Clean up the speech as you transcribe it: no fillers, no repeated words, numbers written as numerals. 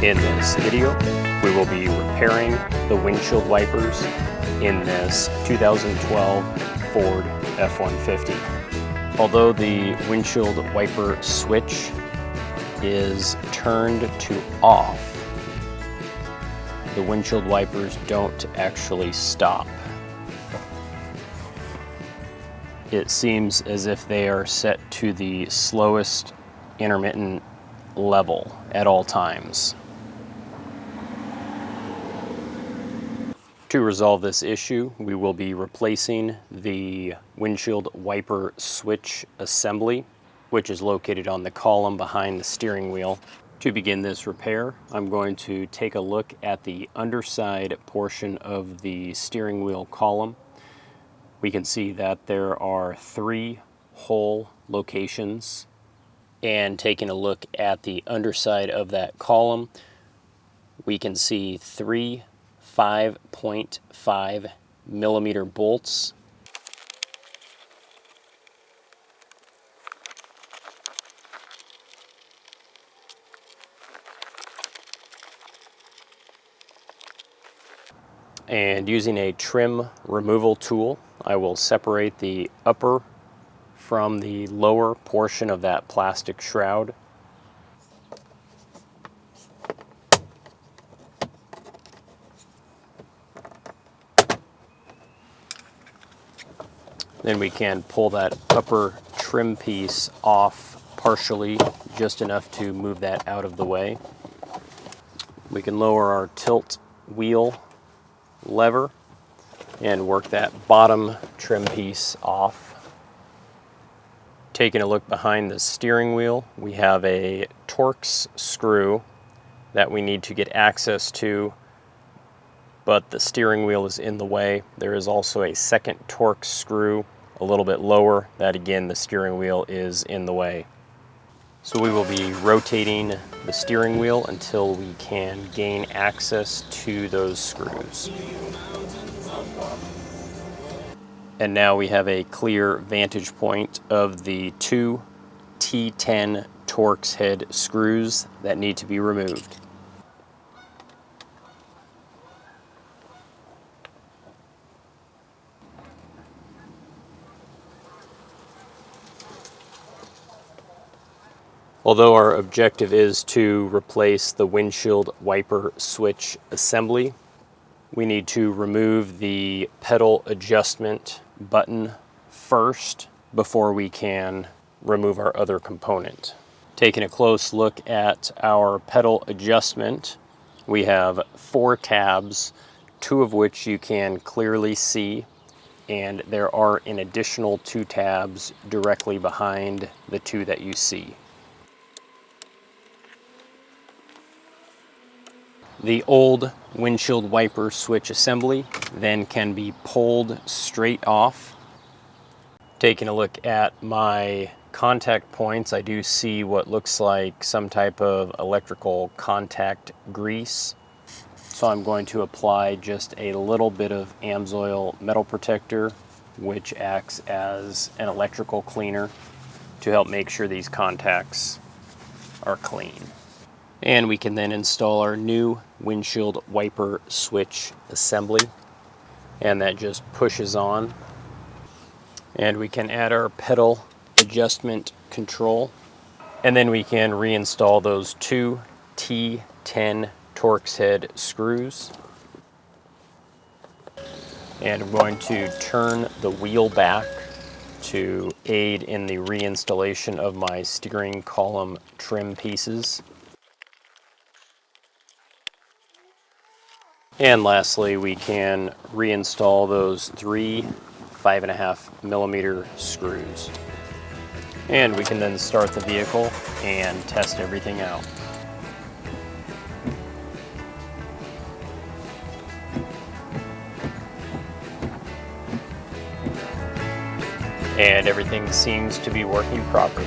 In this video, we will be repairing the windshield wipers in this 2012 Ford F150. Although the windshield wiper switch is turned to off, the windshield wipers don't actually stop. It seems as if they are set to the slowest intermittent level at all times. To resolve this issue, we will be replacing the windshield wiper switch assembly, which is located on the column behind the steering wheel. To begin this repair, I'm going to take a look at the underside portion of the steering wheel column. We can see that there are 3 hole locations, and taking a look at the underside of that column, we can see 3 5.5 millimeter bolts. And using a trim removal tool, I will separate the upper from the lower portion of that plastic shroud. Then we can pull that upper trim piece off partially, just enough to move that out of the way. We can lower our tilt wheel lever and work that bottom trim piece off. Taking a look behind the steering wheel, we have a Torx screw that we need to get access to, but the steering wheel is in the way. There is also a second Torx screw a little bit lower that, again, the steering wheel is in the way. So we will be rotating the steering wheel until we can gain access to those screws. And now we have a clear vantage point of the 2 T10 Torx head screws that need to be removed. Although our objective is to replace the windshield wiper switch assembly, we need to remove the pedal adjustment button first before we can remove our other component. Taking a close look at our pedal adjustment, we have 4 tabs, 2 of which you can clearly see, and there are an additional 2 tabs directly behind the 2 that you see. The old windshield wiper switch assembly then can be pulled straight off. Taking a look at my contact points, I do see what looks like some type of electrical contact grease. So I'm going to apply just a little bit of Amsoil metal protector, which acts as an electrical cleaner to help make sure these contacts are clean. And we can then install our new windshield wiper switch assembly, and that just pushes on. And we can add our pedal adjustment control, and then we can reinstall those 2 T10 Torx head screws. And I'm going to turn the wheel back to aid in the reinstallation of my steering column trim pieces. And lastly, we can reinstall those 3 5.5 millimeter screws. And we can then start the vehicle and test everything out. And everything seems to be working properly.